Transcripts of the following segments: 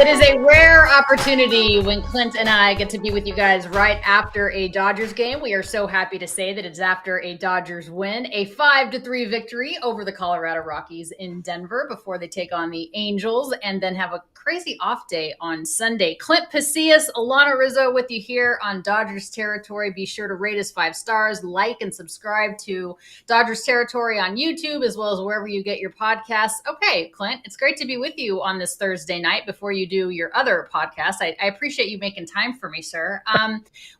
It is a rare opportunity when Clint and I get to be with you guys right after a Dodgers game. We are so happy to say that it's after a Dodgers win, a 5-3 victory over the Colorado Rockies in Denver before they take on the Angels and then have a crazy off day on Sunday. Clint Pasillas, Alanna Rizzo with you here on Dodgers Territory. Be sure to rate us 5 stars, like and subscribe to Dodgers Territory on YouTube as well as wherever you get your podcasts. Okay, Clint, it's great to be with you on this Thursday night before you do your other podcast. I appreciate you making time for me, sir.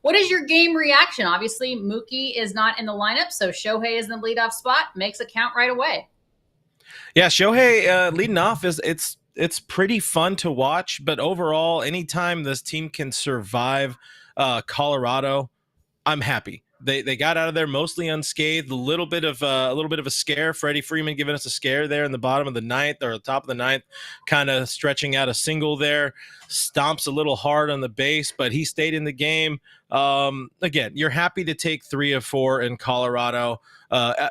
What is your game reaction? Obviously, Mookie is not in the lineup, so Shohei is in the leadoff spot. Makes it count right away. Yeah, Shohei leading off it's pretty fun to watch, but overall, anytime this team can survive Colorado, I'm happy. They got out of there mostly unscathed. A little bit of a scare. Freddie Freeman giving us a scare there in the bottom of the ninth or the top of the ninth, kind of stretching out a single there. Stomps a little hard on the base, but he stayed in the game. Again, you're happy to take 3 of 4 in Colorado.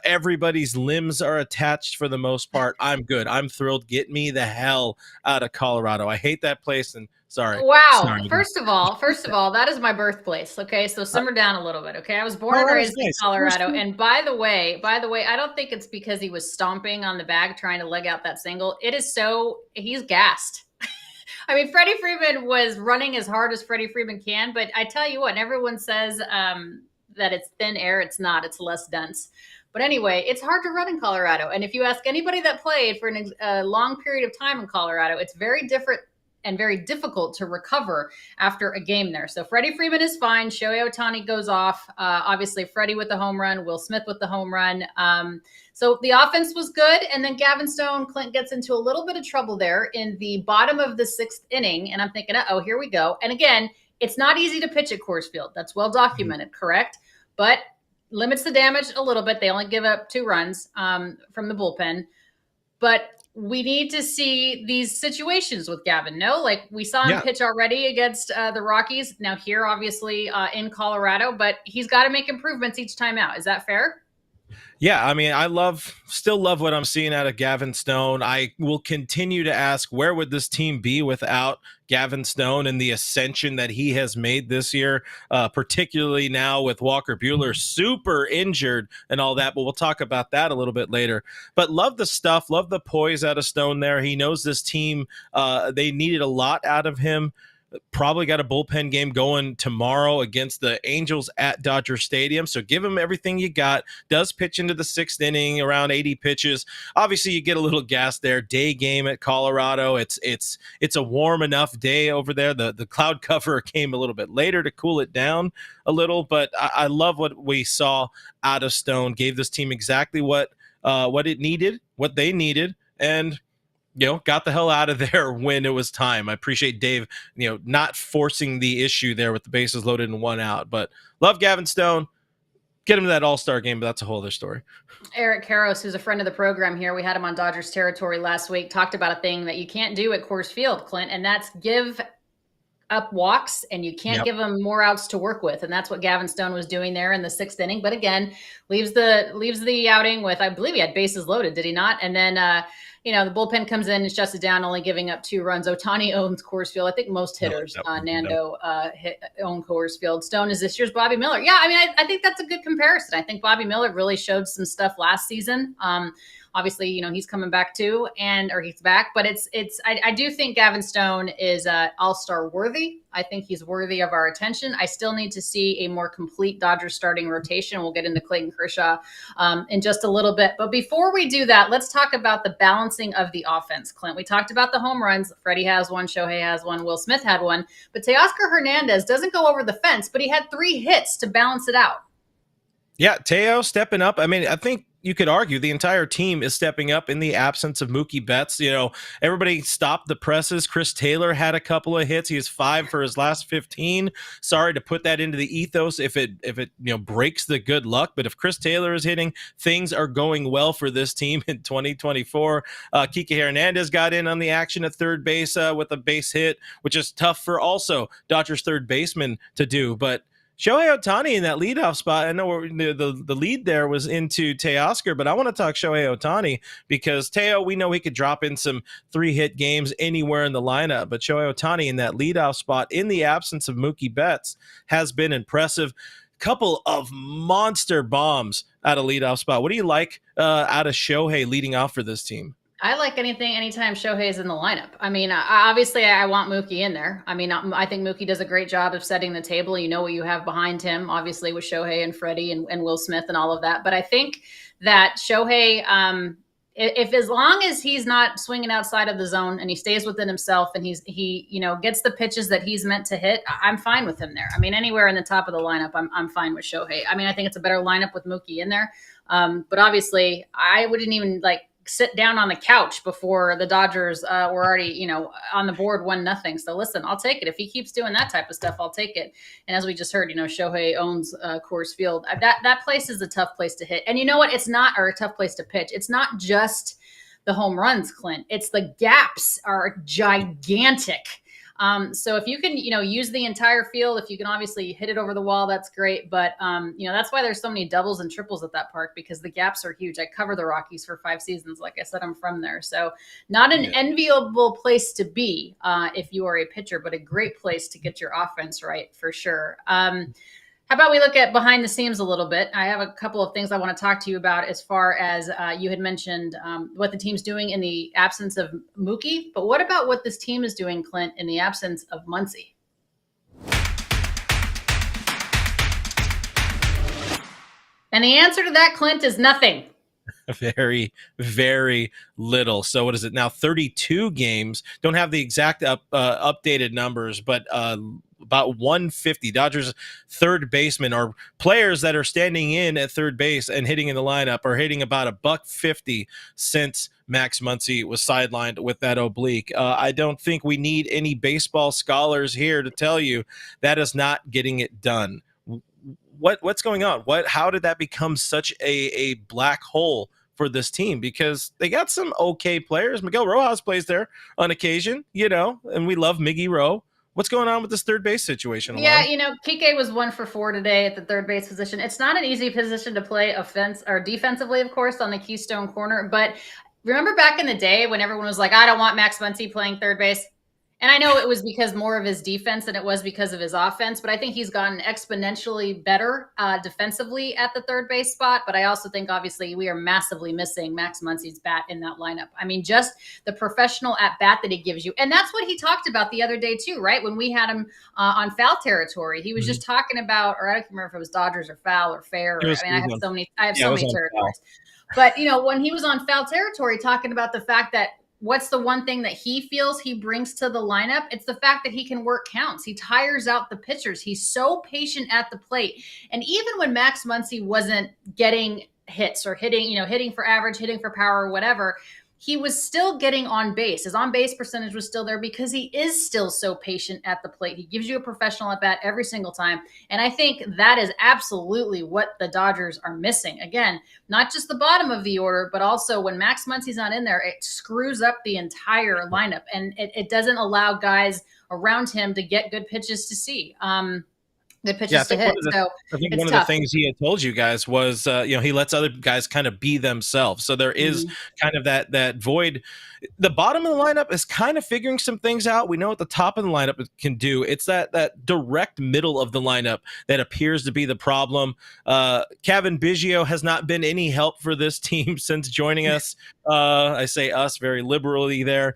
Everybody's limbs are attached for the most part. I'm good. I'm thrilled. Get me the hell out of Colorado. I hate that place, and sorry. Wow. Sorry. First of all, that is my birthplace. Okay. So simmer down a little bit. Okay. I was born and raised in Colorado. And by the way, I don't think it's because he was stomping on the bag trying to leg out that single. He's gassed. I mean, Freddie Freeman was running as hard as Freddie Freeman can, but I tell you what, everyone says that it's thin air. It's not, it's less dense. But anyway, it's hard to run in Colorado. And if you ask anybody that played for a long period of time in Colorado, it's very different and very difficult to recover after a game there. So Freddie Freeman is fine. Shohei Ohtani goes off. Obviously, Freddie with the home run, Will Smith with the home run. So the offense was good. And then Gavin Stone, Clint gets into a little bit of trouble there in the bottom of the 6th inning. And I'm thinking, oh, here we go. And again, it's not easy to pitch at Coors Field. That's well documented, correct? But limits the damage a little bit. They only give up 2 runs from the bullpen. But we need to see these situations with Gavin. No, like we saw him pitch already against the Rockies. Now here, obviously, in Colorado, but he's got to make improvements each time out. Is that fair? Yeah, I mean, still love what I'm seeing out of Gavin Stone. I will continue to ask, where would this team be without Gavin Stone and the ascension that he has made this year, particularly now with Walker Buehler super injured and all that, but we'll talk about that a little bit later. But love the stuff, love the poise out of Stone there. He knows this team, they needed a lot out of him. Probably got a bullpen game going tomorrow against the Angels at Dodger Stadium. So give him everything you got. Does pitch into the 6th inning, around 80 pitches. Obviously, you get a little gas there. Day game at Colorado. It's a warm enough day over there. The cloud cover came a little bit later to cool it down a little. But I love what we saw out of Stone. Gave this team exactly what it needed, what they needed, and got the hell out of there when it was time. I appreciate Dave, not forcing the issue there with the bases loaded and 1 out. But love Gavin Stone. Get him to that All-Star game, but that's a whole other story. Eric Karros, who's a friend of the program here, we had him on Dodgers Territory last week, talked about a thing that you can't do at Coors Field, Clint, and that's give up walks, and you can't give them more outs to work with. And that's what Gavin Stone was doing there in the 6th inning. But again, leaves the outing with, I believe he had bases loaded, did he not? And then, the bullpen comes in and shuts it down, only giving up 2 runs. Ohtani owns Coors Field. I think most hitters, Nando, own Coors Field. Stone is this year's Bobby Miller. Yeah, I mean, I think that's a good comparison. I think Bobby Miller really showed some stuff last season. Obviously, he's coming back too, or he's back. But I do think Gavin Stone is all-star worthy. I think he's worthy of our attention. I still need to see a more complete Dodgers starting rotation. We'll get into Clayton Kershaw in just a little bit. But before we do that, let's talk about the balancing of the offense, Clint. We talked about the home runs. Freddie has one, Shohei has one, Will Smith had one. But Teoscar Hernandez doesn't go over the fence, but he had 3 hits to balance it out. Yeah, Teo stepping up. I mean, I think you could argue the entire team is stepping up in the absence of Mookie Betts. Everybody stopped the presses. Chris Taylor had a couple of hits. He has 5 for his last 15. Sorry to put that into the ethos if it breaks the good luck, but if Chris Taylor is hitting, things are going well for this team in 2024. Kike Hernandez got in on the action at third base with a base hit, which is tough for also Dodgers third baseman to do, but Shohei Ohtani in that leadoff spot. I know the lead there was into Teoscar, but I want to talk Shohei Ohtani because Teo, we know he could drop in some 3-hit games anywhere in the lineup, but Shohei Ohtani in that leadoff spot in the absence of Mookie Betts has been impressive. Couple of monster bombs out of leadoff spot. What do you like out of Shohei leading off for this team? I like anytime Shohei's in the lineup. I mean, obviously I want Mookie in there. I mean, I think Mookie does a great job of setting the table. You know what you have behind him, obviously with Shohei and Freddie and Will Smith and all of that. But I think that Shohei, if as long as he's not swinging outside of the zone and he stays within himself and he gets the pitches that he's meant to hit, I'm fine with him there. I mean, anywhere in the top of the lineup, I'm fine with Shohei. I mean, I think it's a better lineup with Mookie in there. But obviously, I wouldn't even sit down on the couch before the Dodgers were already, on the board 1-0. So listen, I'll take it. If he keeps doing that type of stuff, I'll take it. And as we just heard, Shohei owns Coors Field. That place is a tough place to hit. And you know what? It's not, or a tough place to pitch. It's not just the home runs, Clint. It's the gaps are gigantic. So if you can, use the entire field, if you can obviously hit it over the wall, that's great. But, that's why there's so many doubles and triples at that park because the gaps are huge. I cover the Rockies for 5 seasons. Like I said, I'm from there. So not an enviable place to be if you are a pitcher, but a great place to get your offense right for sure. How about we look at behind the scenes a little bit? I have a couple of things I want to talk to you about as far as you had mentioned what the team's doing in the absence of Mookie. But what about what this team is doing, Clint, in the absence of Muncy? And the answer to that, Clint, is nothing. Very, very little. So what is it now? 32 games. Don't have the exact updated numbers, but about 150. Dodgers third baseman or players that are standing in at third base and hitting in the lineup are hitting about $150 since Max Muncy was sidelined with that oblique. I don't think we need any baseball scholars here to tell you that is not getting it done. What's going on? How did that become such a black hole for this team? Because they got some okay players. Miguel Rojas plays there on occasion, and we love Miggy Rowe. What's going on with this third base situation? Yeah, Kike was 1 for 4 today at the third base position. It's not an easy position to play defensively, of course, on the Keystone corner. But remember back in the day when everyone was like, I don't want Max Muncy playing third base? And I know it was because more of his defense than it was because of his offense, but I think he's gotten exponentially better defensively at the third base spot. But I also think, obviously, we are massively missing Max Muncy's bat in that lineup. I mean, just the professional at-bat that he gives you. And that's what he talked about the other day, too, right? When we had him on foul territory, he was just talking about, or I don't remember if it was Dodgers or foul or fair. I have so many territories. But, when he was on foul territory talking about the fact that what's the one thing that he feels he brings to the lineup? It's the fact that he can work counts. He tires out the pitchers. He's so patient at the plate. And even when Max Muncy wasn't getting hits or hitting for average, hitting for power, or whatever, he was still getting on base. His on-base percentage was still there because he is still so patient at the plate. He gives you a professional at-bat every single time. And I think that is absolutely what the Dodgers are missing. Again, not just the bottom of the order, but also when Max Muncy's not in there, it screws up the entire lineup. And it doesn't allow guys around him to get good pitches to see. Good pitches to hit. I think one of the things he had told you guys was, he lets other guys kind of be themselves. So there is kind of that void. The bottom of the lineup is kind of figuring some things out. We know what the top of the lineup can do. It's that direct middle of the lineup that appears to be the problem. Gavin Biggio has not been any help for this team since joining us. I say us very liberally there.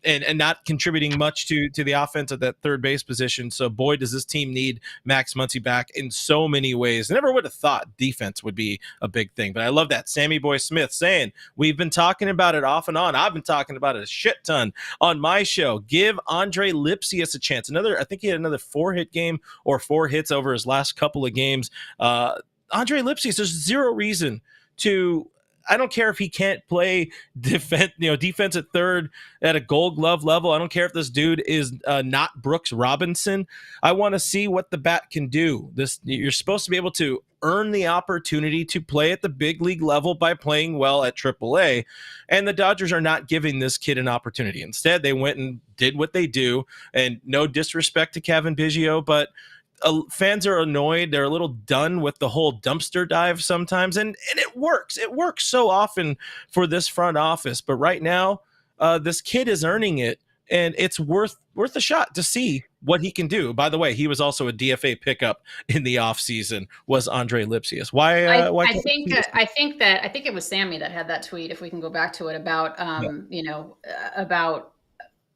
And not contributing much to the offense at that third base position. So, boy, does this team need Max Muncy back in so many ways. I never would have thought defense would be a big thing, but I love that. Sammy Boy Smith saying, we've been talking about it off and on. I've been talking about it a shit ton on my show. Give Andre Lipsius a chance. I think he had another 4-hit game or 4 hits over his last couple of games. Andre Lipsius, there's zero reason to – I don't care if he can't play defense at third at a Gold Glove level. I don't care if this dude is not Brooks Robinson. I want to see what the bat can do. You're supposed to be able to earn the opportunity to play at the big league level by playing well at AAA, and the Dodgers are not giving this kid an opportunity. Instead, they went and did what they do, and no disrespect to Gavin Biggio, but fans are annoyed. They're a little done with the whole dumpster dive sometimes, and it works. It works so often for this front office. But right now, this kid is earning it, and it's worth a shot to see what he can do. By the way, he was also a DFA pickup in the offseason, was Andre Lipsius. Why? I think it was Sammy that had that tweet. If we can go back to it about about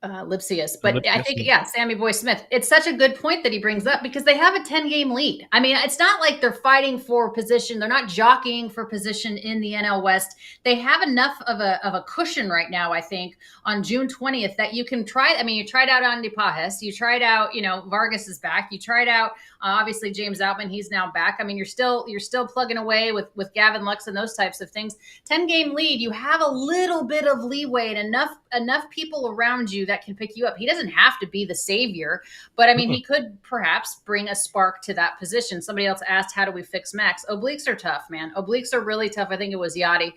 Lipsius. But I think, Sammy Boy Smith, it's such a good point that he brings up because they have a 10-game lead. I mean, it's not like they're fighting for position. They're not jockeying for position in the NL West. They have enough of a cushion right now, I think, on June 20th that you can try. I mean, you tried out Andy Pajes. You tried out, Vargas is back. You tried out, obviously, James Outman. He's now back. I mean, you're still plugging away with Gavin Lux and those types of things. 10-game lead, you have a little bit of leeway and enough people around you that can pick you up. He doesn't have to be the savior, but I mean, he could perhaps bring a spark to that position. Somebody else asked, how do we fix Max? Obliques are tough, man. Obliques are really tough. I think it was Yachty.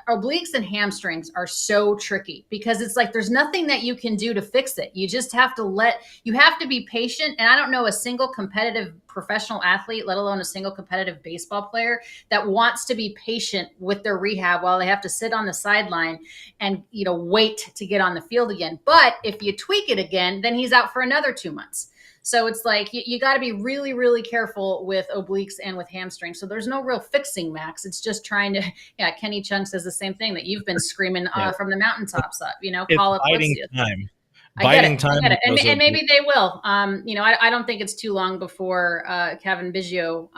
Obliques and hamstrings are so tricky because it's like there's nothing that you can do to fix it. You just have to be patient. And I don't know a single competitive professional athlete, let alone a single competitive baseball player, that wants to be patient with their rehab while they have to sit on the sideline and wait to get on the field again. But if you tweak it again, then he's out for another 2 months. So it's like you got to be really, really careful with obliques and with hamstrings. So there's no real fixing Max. It's just trying to, Kenny Chung says the same thing that you've been screaming from the mountaintops up, call it biting time. I get it. And maybe they will. I don't think it's too long before Kevin Biggio,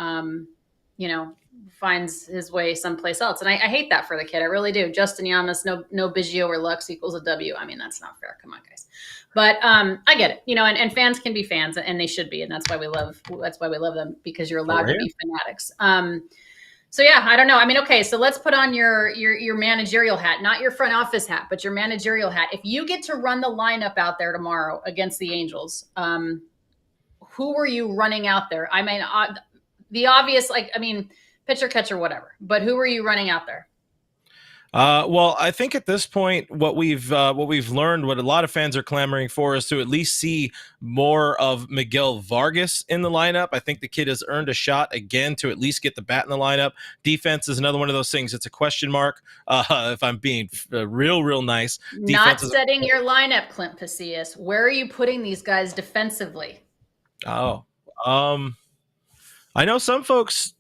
finds his way someplace else. And I hate that for the kid. I really do. Justin Yamas, no Biggio or Lux equals a W. I mean, that's not fair. Come on, guys. But I get it, and fans can be fans, and they should be, and that's why we love them, because you're allowed to be fanatics. So yeah, I don't know. I mean, okay, so let's put on your managerial hat, not your front office hat, but your managerial hat. If you get to run the lineup out there tomorrow against the Angels, who are you running out there? I mean, the obvious, pitcher, catcher, whatever. But who are you running out there? Well, I think at this point, what we've learned, what a lot of fans are clamoring for, is to at least see more of Miguel Vargas in the lineup. I think the kid has earned a shot again to at least get the bat in the lineup. Defense is another one of those things. It's a question mark. If I'm being real nice. Not setting your lineup, Clint Pasillas. Where are you putting these guys defensively? Oh, I know some folks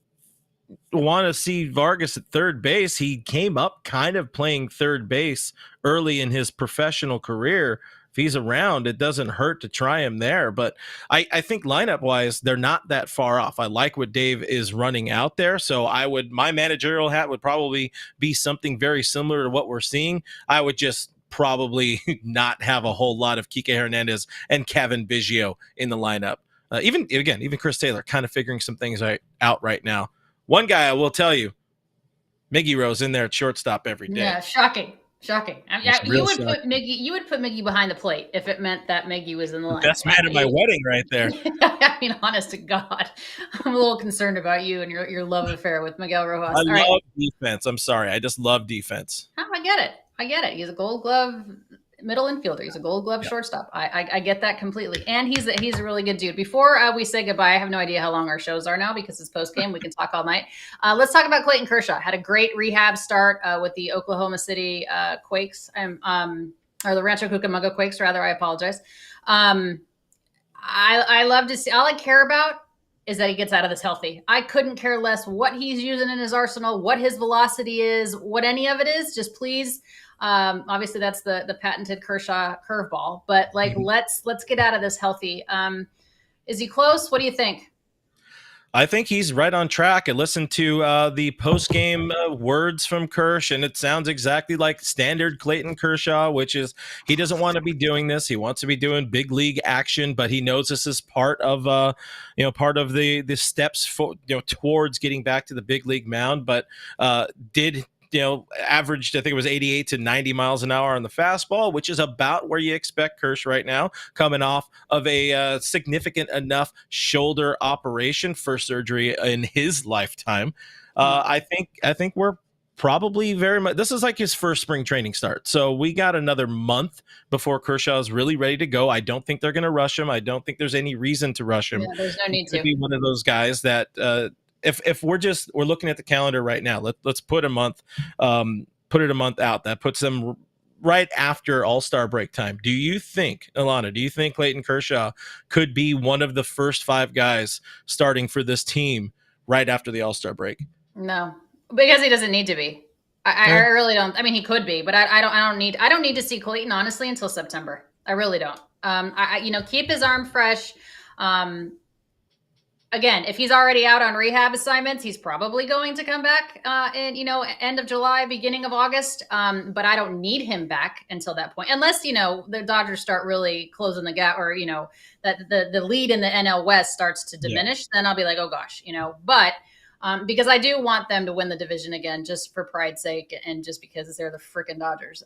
want to see Vargas at third base. He came up kind of playing third base early in his professional career. If he's around, it doesn't hurt to try him there. But I think lineup wise, they're not that far off. I like what Dave is running out there. So my managerial hat would probably be something very similar to what we're seeing. I would just probably not have a whole lot of Kike Hernandez and Kevin Biggio in the lineup. Even Chris Taylor kind of figuring some things out right now. One guy I will tell you, Miggy Rose in there at shortstop every day. Yeah, shocking. You would put Miggy behind the plate if it meant that Miggy was in the line. Best man at my wedding right there. I mean, honest to God, I'm a little concerned about you and your love affair with Miguel Rojas. I love defense. I'm sorry. I just love defense. Oh, I get it. He's a Gold Glove middle infielder. He's a Gold Glove shortstop. I get that completely. And he's a really good dude. Before we say goodbye, I have no idea how long our shows are now because it's post-game. We can talk all night. Let's talk about Clayton Kershaw. Had a great rehab start with the Oklahoma City Quakes, or the Rancho Cucamonga Quakes, rather. I apologize. I love to see, all I care about is that he gets out of this healthy. I couldn't care less what he's using in his arsenal, what his velocity is, what any of it is. Just please. Obviously that's the patented Kershaw curveball, but let's get out of this healthy. Is he close? What do you think? I think he's right on track. I listened to the post-game words from Kersh, and it sounds exactly like standard Clayton Kershaw, which is he doesn't want to be doing this. He wants to be doing big league action, but he knows this is part of the steps towards getting back to the big league mound. But averaged, I think it was 88 to 90 miles an hour on the fastball, which is about where you expect Kersh right now, coming off of a significant enough shoulder operation for surgery in his lifetime. I think we're probably very much. This is like his first spring training start. So we got another month before Kershaw is really ready to go. I don't think they're going to rush him. I don't think there's any reason to rush him. Yeah, there's no need to be one of those guys that if we're looking at the calendar right now, let's put a month, put it a month out. That puts them right after All-Star break time. Do you think, Alanna, do you think Clayton Kershaw could be one of the first 5 guys starting for this team right after the All-Star break? No, because he doesn't need to be. I really don't. I mean, he could be, but I don't need to see Clayton honestly until September. I really don't. Keep his arm fresh. Again, if he's already out on rehab assignments, he's probably going to come back end of July, beginning of August. But I don't need him back until that point, unless, the Dodgers start really closing the gap, or, that the lead in the NL West starts to diminish. Then I'll be like, oh gosh, but because I do want them to win the division again, just for pride's sake, and just because they're the freaking Dodgers.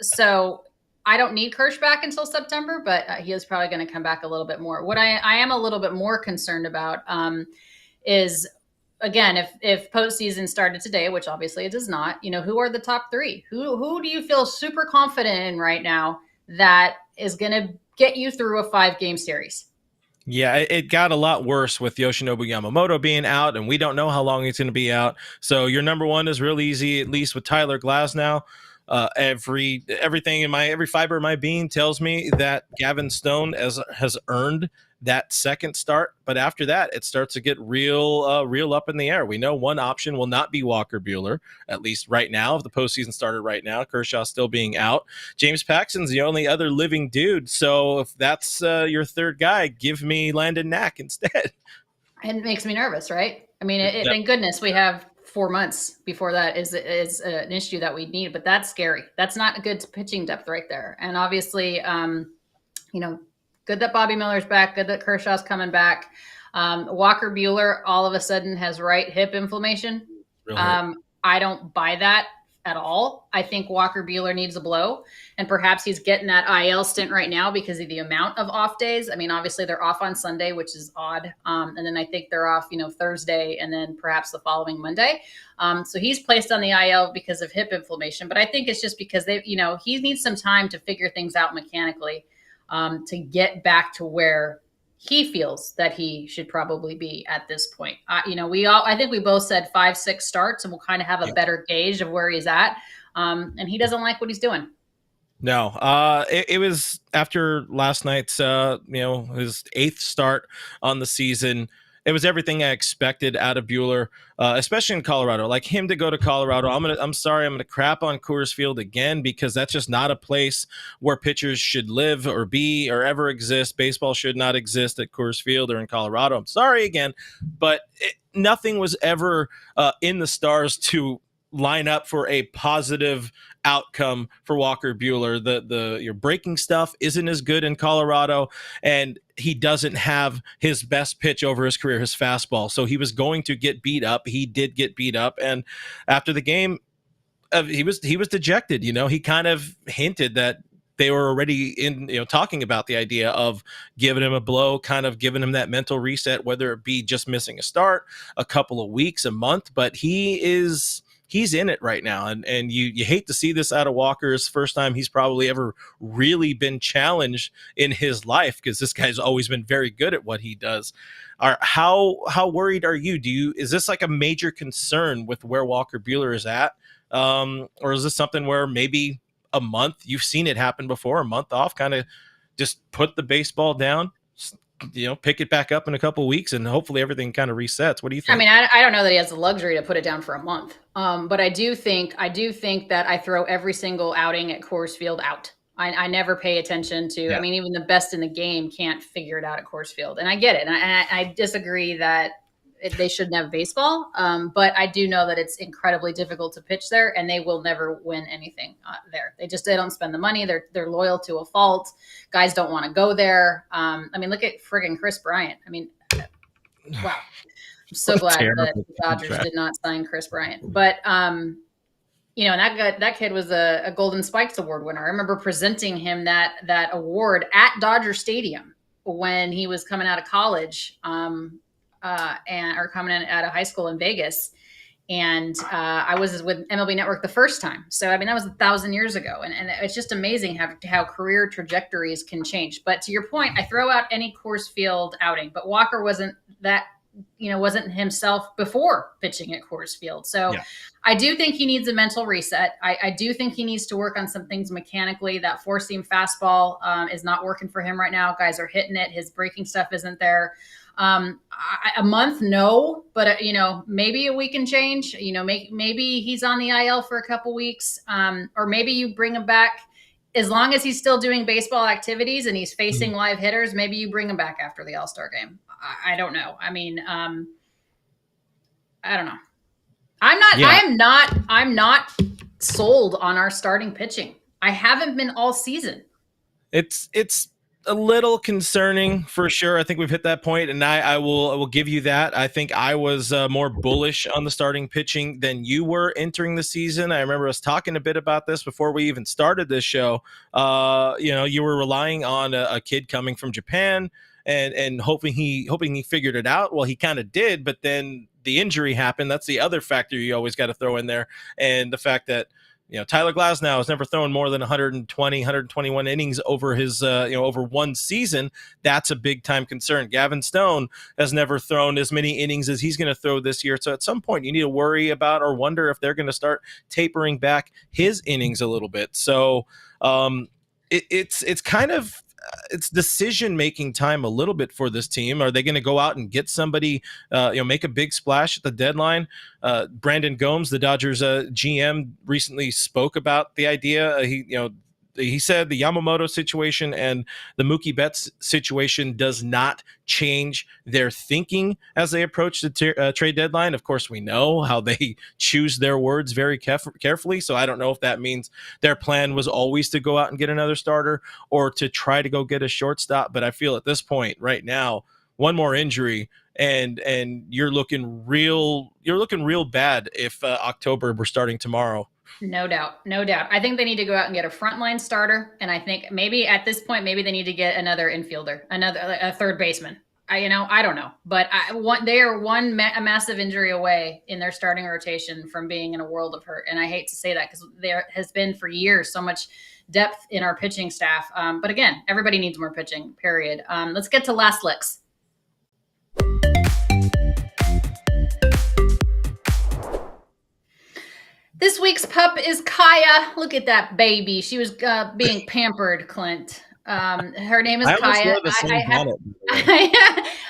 So I don't need Kersh back until September, but he is probably going to come back a little bit more. What I am a little bit more concerned about is, again, if postseason started today, which obviously it does not, who are the top 3? Who do you feel super confident in right now that is going to get you through a 5-game series? Yeah, it got a lot worse with Yoshinobu Yamamoto being out, and we don't know how long he's going to be out. So your number 1 is real easy, at least with Tyler Glasnow. Every fiber of my being tells me that Gavin Stone has earned that second start, but after that it starts to get real up in the air. We know one option will not be Walker Buehler, at least right now. If the postseason started right now, Kershaw still being out, James Paxton's the only other living dude. So if that's your third guy, give me Landon Knack instead. It makes me nervous, right? I mean, thank goodness we have 4 months before that is an issue that we need, but that's scary. That's not a good pitching depth right there. And obviously, good that Bobby Miller's back, good that Kershaw's coming back. Walker Buehler all of a sudden has right hip inflammation. I don't buy that at all. I think Walker Buehler needs a blow, and perhaps he's getting that IL stint right now because of the amount of off days. I mean, obviously they're off on Sunday, which is odd. And then I think they're off, Thursday, and then perhaps the following Monday. So he's placed on the IL because of hip inflammation, but I think it's just because he needs some time to figure things out mechanically, to get back to where he feels that he should probably be at this point. I think we both said 5-6 starts, and we'll kind of have a better gauge of where he's at. And he doesn't like what he's doing. No, it was after last night's, his 8th start on the season. It was everything I expected out of Buehler, especially in Colorado. Like him to go to Colorado, I'm gonna crap on Coors Field again, because that's just not a place where pitchers should live or be or ever exist. Baseball should not exist at Coors Field or in Colorado. I'm sorry again, but nothing was ever in the stars to line up for a positive outcome for Walker Buehler. Your breaking stuff isn't as good in Colorado, and he doesn't have his best pitch over his career, his fastball. So he was going to get beat up. He did get beat up, and after the game, he was dejected. He kind of hinted that they were already talking about the idea of giving him a blow, kind of giving him that mental reset, whether it be just missing a start, a couple of weeks, a month. But he's in it right now. And you hate to see this out of Walker's first time he's probably ever really been challenged in his life, because this guy's always been very good at what he does. How worried are you? Is this like a major concern with where Walker Buehler is at? Or is this something where maybe a month, you've seen it happen before, a month off, kind of just put the baseball down, pick it back up in a couple of weeks, and hopefully everything kind of resets? What do you think? I mean, I don't know that he has the luxury to put it down for a month. But I do think that I throw every single outing at Coors Field out. I never pay attention to, I mean, even the best in the game can't figure it out at Coors Field. And I get it. And I disagree that they shouldn't have baseball. But I do know that it's incredibly difficult to pitch there, and they will never win anything there. They don't spend the money. They're loyal to a fault. Guys don't want to go there. I mean, look at friggin' Chris Bryant. I mean, wow. I'm so glad that the Dodgers did not sign Chris Bryant. But, and that kid was a Golden Spikes Award winner. I remember presenting him that award at Dodger Stadium when he was coming out of college, or coming in out of high school in Vegas. And I was with MLB Network the first time. So, I mean, that was 1,000 years ago. And it's just amazing how career trajectories can change. But to your point, I throw out any Coors Field outing, but Walker wasn't himself before pitching at Coors Field. So I do think he needs a mental reset. I do think he needs to work on some things mechanically. That four-seam fastball is not working for him right now. Guys are hitting it. His breaking stuff isn't there. A month, no, but maybe a week and change. Maybe he's on the IL for a couple weeks, or maybe you bring him back as long as he's still doing baseball activities and he's facing live hitters. Maybe you bring him back after the All-Star game. I don't know. I mean, I don't know. I'm not sold on our starting pitching. I haven't been all season. It's a little concerning for sure. I think we've hit that point, and I will give you that. I think I was more bullish on the starting pitching than you were entering the season. I remember us talking a bit about this before we even started this show. You were relying on a kid coming from Japan and hoping he figured it out. Well, he kind of did, but then the injury happened. That's the other factor you always got to throw in there, and the fact that Tyler Glasnow has never thrown more than 120, 121 innings over his, over one season. That's a big time concern. Gavin Stone has never thrown as many innings as he's going to throw this year. So at some point you need to worry about or wonder if they're going to start tapering back his innings a little bit. So it's kind of, it's decision-making time a little bit for this team. Are they going to go out and get somebody, make a big splash at the deadline? Brandon Gomes, the Dodgers GM, recently spoke about the idea. He said the Yamamoto situation and the Mookie Betts situation does not change their thinking as they approach the trade deadline. Of course, we know how they choose their words very carefully, so I don't know if that means their plan was always to go out and get another starter or to try to go get a shortstop. But I feel at this point right now, one more injury and you're looking real bad if October were starting tomorrow. No doubt. I think they need to go out and get a frontline starter, and I think maybe at this point, maybe they need to get another infielder, a third baseman. I don't know, but they are a massive injury away in their starting rotation from being in a world of hurt. And I hate to say that because there has been for years so much depth in our pitching staff. But again, everybody needs more pitching. Period. Let's get to last licks. This week's pup is Kaya. Look at that baby. She was being pampered, Clint. Her name is Kaya.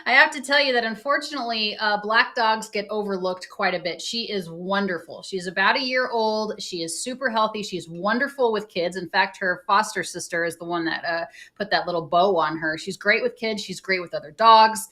I have to tell you that unfortunately, black dogs get overlooked quite a bit. She is wonderful. She's about a year old. She is super healthy. She's wonderful with kids. In fact, her foster sister is the one that put that little bow on her. She's great with kids. She's great with other dogs.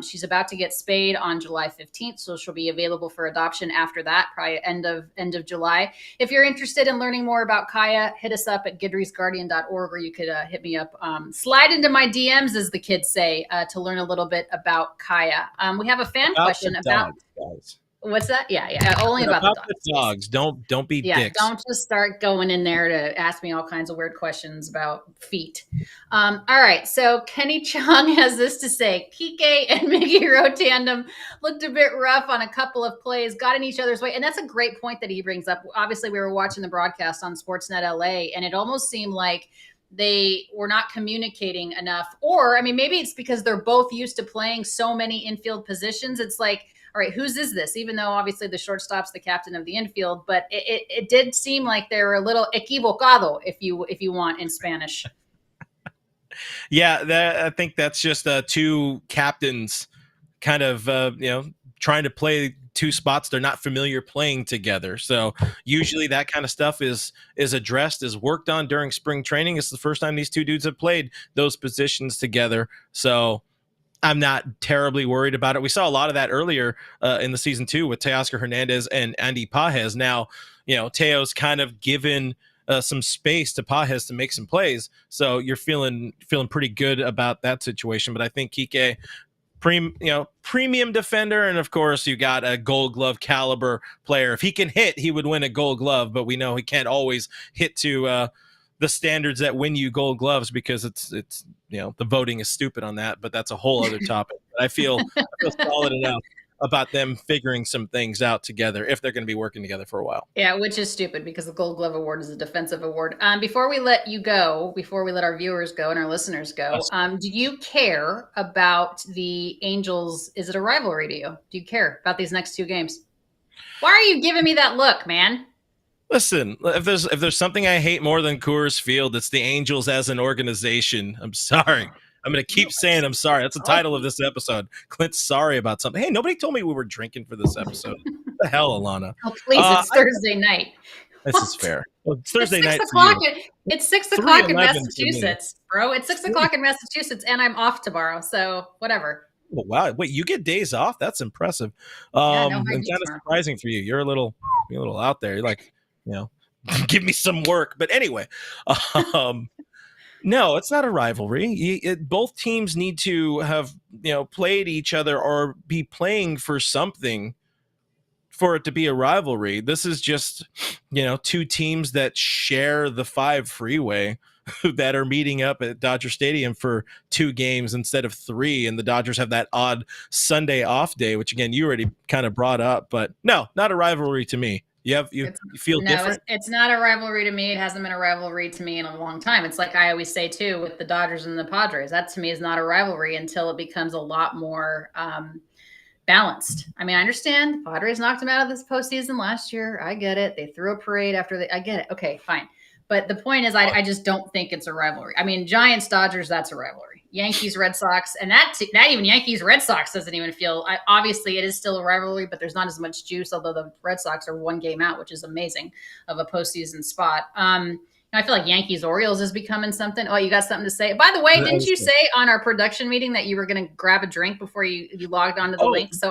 She's about to get spayed on July 15th, so she'll be available for adoption after that, probably end of July. If you're interested in learning more about Kaya, hit us up at GoodreadsGuardian.org, or you could hit me up. Slide into my DMs, as the kids say, to learn a little bit about Kaya. We have a fan question about dogs. What's that? Yeah. Only about the dogs. Don't be dicks. Don't just start going in there to ask me all kinds of weird questions about feet. All right. So Kenny Chung has this to say: Kike and Miggy Rowe tandem looked a bit rough on a couple of plays, got in each other's way. And that's a great point that he brings up. Obviously, we were watching the broadcast on Sportsnet LA, and it almost seemed like they were not communicating enough. Or, I mean, maybe it's because they're both used to playing so many infield positions. It's like, all right, whose is this? Even though obviously the shortstop's the captain of the infield, but it did seem like they were a little equivocado, if you want, in Spanish. Yeah, I think that's just two captains kind of trying to play two spots they're not familiar playing together. So usually that kind of stuff is addressed, is worked on during spring training. It's the first time these two dudes have played those positions together. So I'm not terribly worried about it. We saw a lot of that earlier in the season too with Teoscar Hernandez and Andy Pages. Now, Teo's kind of given some space to Pages to make some plays. So you're feeling pretty good about that situation. But I think Kike, premium defender, and of course you got a Gold Glove caliber player. If he can hit, he would win a Gold Glove, but we know he can't always hit to the standards that win you Gold Gloves, because it's the voting is stupid on that, but that's a whole other topic. But I feel solid enough. about them figuring some things out together if they're going to be working together for a while. Yeah, which is stupid because the Gold Glove Award is a defensive award. Before we let you go, before we let our viewers go and our listeners go, do you care about the Angels? Is it a rivalry to you? Do you care about these next 2 games? Why are you giving me that look, man? Listen, if there's something I hate more than Coors Field, it's the Angels as an organization. I'm sorry. I'm going to keep saying I'm sorry. That's the title of this episode. Clint's sorry about something. Hey, nobody told me we were drinking for this episode. What the hell, Alanna? Oh, please, it's Thursday night. This is fair. Well, it's Thursday night. It's 6 o'clock in Massachusetts, bro. It's 6 o'clock in Massachusetts, and I'm off tomorrow. So whatever. Oh, wow. Wait, you get days off? That's impressive. And kind of surprising for you. You're a little out there. You're like, give me some work. But anyway, no, it's not a rivalry. Both teams need to have, played each other or be playing for something for it to be a rivalry. This is just, 2 teams that share the 5 freeway that are meeting up at Dodger Stadium for 2 games instead of 3. And the Dodgers have that odd Sunday off day, which again, you already kind of brought up, but no, not a rivalry to me. You feel different? It's not a rivalry to me. It hasn't been a rivalry to me in a long time. It's like I always say, too, with the Dodgers and the Padres. That, to me, is not a rivalry until it becomes a lot more balanced. I mean, I understand Padres knocked them out of this postseason last year. I get it. They threw a parade after I get it. Okay, fine. But the point is, I just don't think it's a rivalry. I mean, Giants, Dodgers, that's a rivalry. Yankees, Red Sox, and that even Yankees, Red Sox doesn't even feel. Obviously, it is still a rivalry, but there's not as much juice. Although the Red Sox are 1 game out, which is amazing, of a postseason spot. I feel like Yankees, Orioles is becoming something. Oh, you got something to say? By the way, didn't you say on our production meeting that you were going to grab a drink before you logged onto the link? So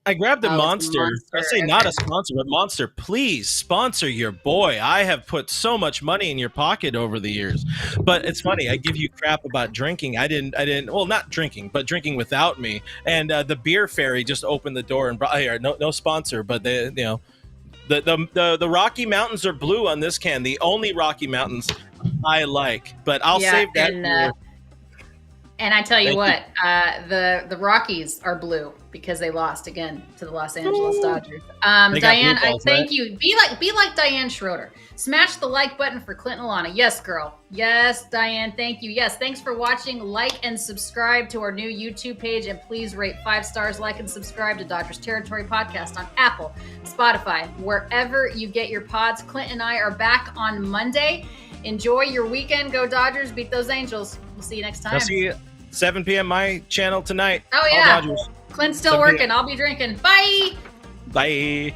I grabbed a Monster. I say not a sponsor, but Monster, please sponsor your boy. I have put so much money in your pocket over the years. But it's funny, I give you crap about drinking. I didn't, well, not drinking, but drinking without me. And the Beer Fairy just opened the door and brought, no sponsor, but they, the Rocky Mountains are blue on this can. The only Rocky Mountains I like, but I'll save that for and I tell you what, the Rockies are blue because they lost again to the Los Angeles Dodgers. Diane, I thank you. Be like Diane Schroeder. Smash the like button for Clint and Alanna. Yes, girl. Yes, Diane. Thank you. Yes, thanks for watching. Like and subscribe to our new YouTube page, and please rate 5 stars. Like and subscribe to Dodgers Territory Podcast on Apple, Spotify, wherever you get your pods. Clint and I are back on Monday. Enjoy your weekend. Go Dodgers. Beat those Angels. We'll see you next time. I'll see you 7 p.m. my channel tonight. Oh, yeah. Clint's still working. I'll be drinking. Bye. Bye.